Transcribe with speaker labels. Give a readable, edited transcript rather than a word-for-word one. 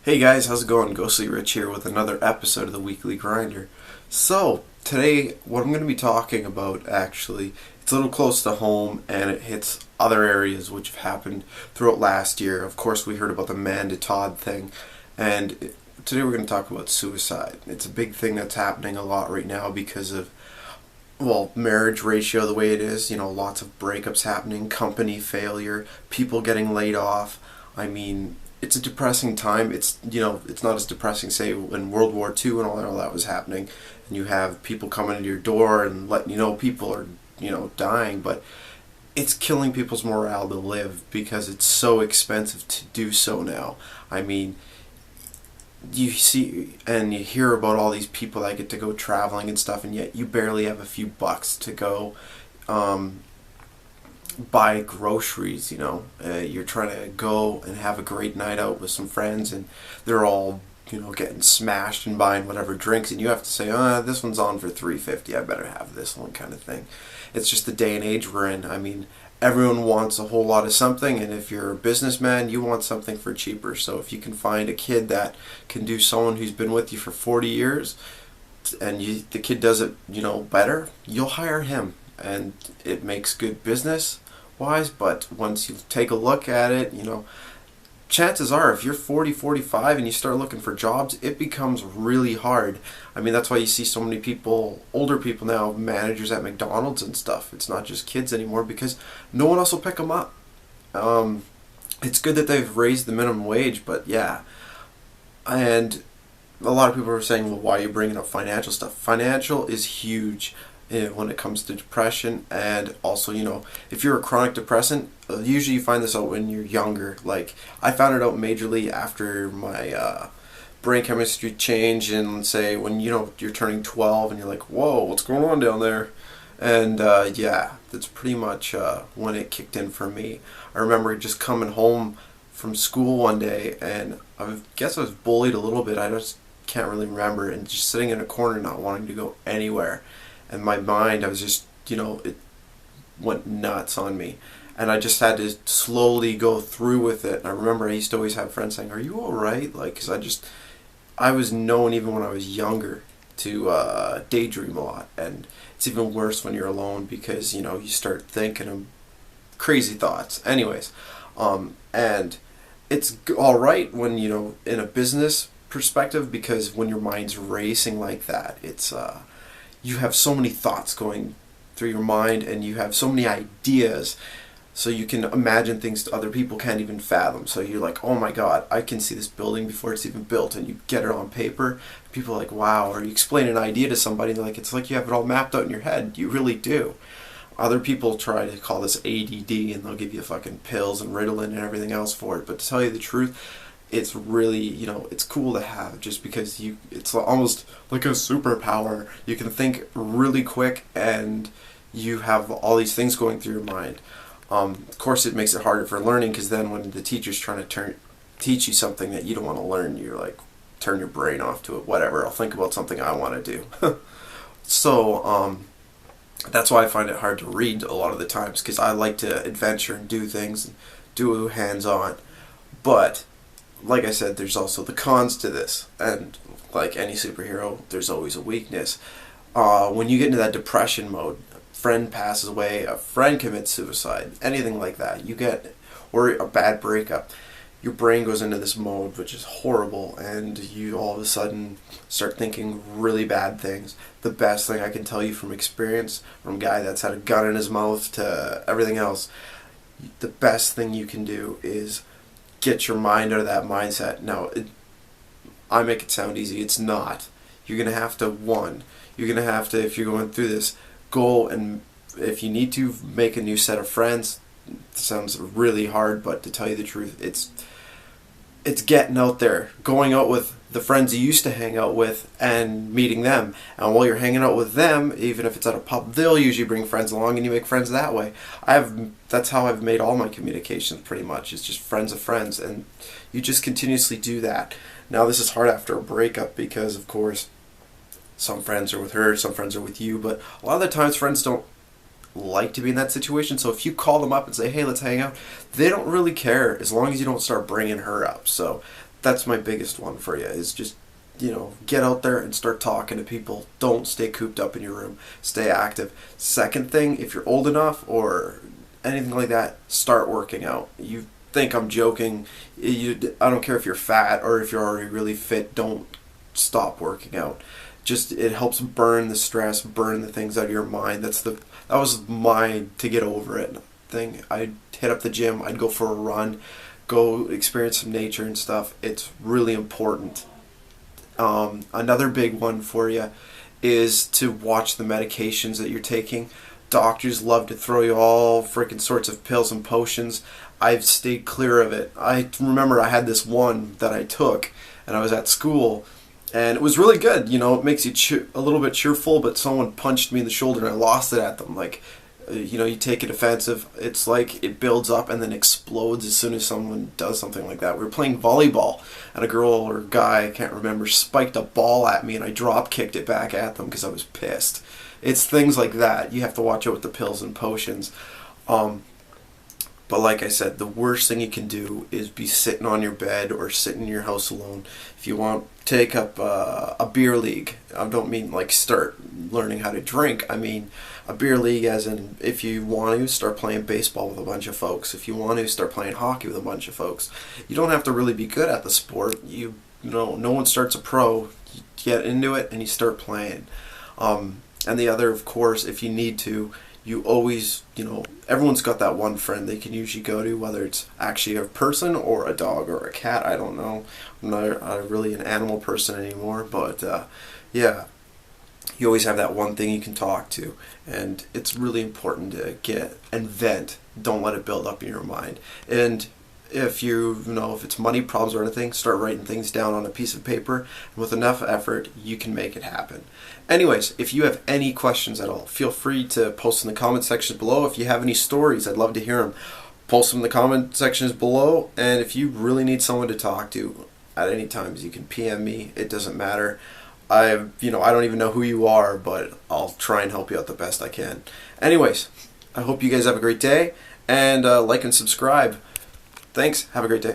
Speaker 1: Hey guys, how's it going? Ghostly Rich here with another episode of the Weekly Grinder. So, today, what I'm going to be talking about actually, it's a little close to home and it hits other areas which have happened throughout last year. Of course, we heard about the Amanda Todd thing, and today we're going to talk about suicide. It's a big thing that's happening a lot right now because of, well, marriage ratio the way it is, lots of breakups happening, company failure, people getting laid off. I mean, it's a depressing time. It's not as depressing, say, when World War II and all that was happening, and you have people coming to your door and letting you know people are, dying, but it's killing people's morale to live because it's so expensive to do so now. I mean, you see and you hear about all these people that get to go traveling and stuff, and yet you barely have a few bucks to go buy groceries. You're trying to go and have a great night out with some friends, and they're all getting smashed and buying whatever drinks, and you have to say, this one's on for $3.50, I better have this one, kind of thing. It's just the day and age we're in. I mean, everyone wants a whole lot of something, and if you're a businessman, you want something for cheaper. So if you can find a kid that can do someone who's been with you for 40 years and the kid does it better, you'll hire him, and it makes good business wise. But once you take a look at it, chances are if you're 40, 45 and you start looking for jobs, it becomes really hard. I mean, that's why you see so many people, older people now, managers at McDonald's and stuff. It's not just kids anymore because no one else will pick them up. It's good that they've raised the minimum wage, but yeah. And a lot of people are saying, well, why are you bringing up financial stuff? Financial is huge when it comes to depression, and also, if you're a chronic depressant, usually you find this out when you're younger. Like, I found it out majorly after my brain chemistry change, and say when you're turning 12 and you're like, whoa, what's going on down there? And yeah, that's pretty much when it kicked in for me. I remember just coming home from school one day, and I guess I was bullied a little bit, I just can't really remember, and just sitting in a corner not wanting to go anywhere. And my mind, I was just, it went nuts on me. And I just had to slowly go through with it. And I remember I used to always have friends saying, are you alright? Like, because I was known even when I was younger to daydream a lot. And it's even worse when you're alone because, you start thinking of crazy thoughts. Anyways, and it's alright when, in a business perspective, because when your mind's racing like that, it's, you have so many thoughts going through your mind, and you have so many ideas, so you can imagine things that other people can't even fathom. So you're like, oh my god, I can see this building before it's even built, and you get it on paper. People are like, wow. Or you explain an idea to somebody, and it's like you have it all mapped out in your head. You really do. Other people try to call this ADD, and they'll give you fucking pills and Ritalin and everything else for it. But to tell you the truth, it's really, it's cool to have, just because it's almost like a superpower. You can think really quick, and you have all these things going through your mind. Of course, it makes it harder for learning, because then when the teacher's trying to teach you something that you don't want to learn, you're like, turn your brain off to it. Whatever, I'll think about something I want to do. So, that's why I find it hard to read a lot of the times, because I like to adventure and do things, and do hands-on. But like I said, there's also the cons to this, and like any superhero, there's always a weakness. When you get into that depression mode, a friend passes away, a friend commits suicide, anything like that, or a bad breakup, your brain goes into this mode which is horrible, and you all of a sudden start thinking really bad things. The best thing I can tell you from experience, from a guy that's had a gun in his mouth to everything else, the best thing you can do is get your mind out of that mindset. Now, I make it sound easy. It's not. You're going to have to, if you're going through this, go and, if you need to, make a new set of friends. It sounds really hard, but to tell you the truth, it's getting out there, going out with the friends you used to hang out with and meeting them. And while you're hanging out with them, even if it's at a pub, they'll usually bring friends along, and you make friends that way. That's how I've made all my communications, pretty much. It's just friends of friends, and you just continuously do that. Now, this is hard after a breakup because, of course, some friends are with her, some friends are with you, but a lot of the times friends don't like to be in that situation. So if you call them up and say, hey, let's hang out, they don't really care as long as you don't start bringing her up. So that's my biggest one for you, is just, get out there and start talking to people. Don't stay cooped up in your room. Stay active. Second thing, if you're old enough or anything like that, start working out. You think I'm joking. I don't care if you're fat or if you're already really fit. Don't stop working out. Just, it helps burn the stress, burn the things out of your mind. That was my to get over it thing. I'd hit up the gym. I'd go for a run, go experience some nature and stuff. It's really important. Another big one for you is to watch the medications that you're taking. Doctors love to throw you all freaking sorts of pills and potions. I've stayed clear of it. I remember I had this one that I took, and I was at school, and it was really good. It makes you a little bit cheerful, but someone punched me in the shoulder and I lost it at them. Like, you take it offensive. It's like it builds up and then explodes as soon as someone does something like that. We were playing volleyball, and a girl or guy, I can't remember, spiked a ball at me, and I drop kicked it back at them because I was pissed. It's things like that. You have to watch out with the pills and potions. But like I said, the worst thing you can do is be sitting on your bed or sitting in your house alone. If you want, take up a beer league. I don't mean like start learning how to drink. I mean a beer league as in, if you want to, start playing baseball with a bunch of folks. If you want to, start playing hockey with a bunch of folks. You don't have to really be good at the sport. No one starts a pro. You get into it and you start playing. And the other, of course, if you need to, you always, everyone's got that one friend they can usually go to, whether it's actually a person or a dog or a cat. I don't know. I'm not really an animal person anymore, but yeah, you always have that one thing you can talk to, and it's really important to get and vent. Don't let it build up in your mind. And if if it's money problems or anything, start writing things down on a piece of paper, and with enough effort, you can make it happen. Anyways, if you have any questions at all, feel free to post in the comment sections below. If you have any stories, I'd love to hear them. Post them in the comment sections below, and if you really need someone to talk to at any times, you can PM me. It doesn't matter. I don't even know who you are, but I'll try and help you out the best I can. Anyways, I hope you guys have a great day, and like and subscribe. Thanks. Have a great day.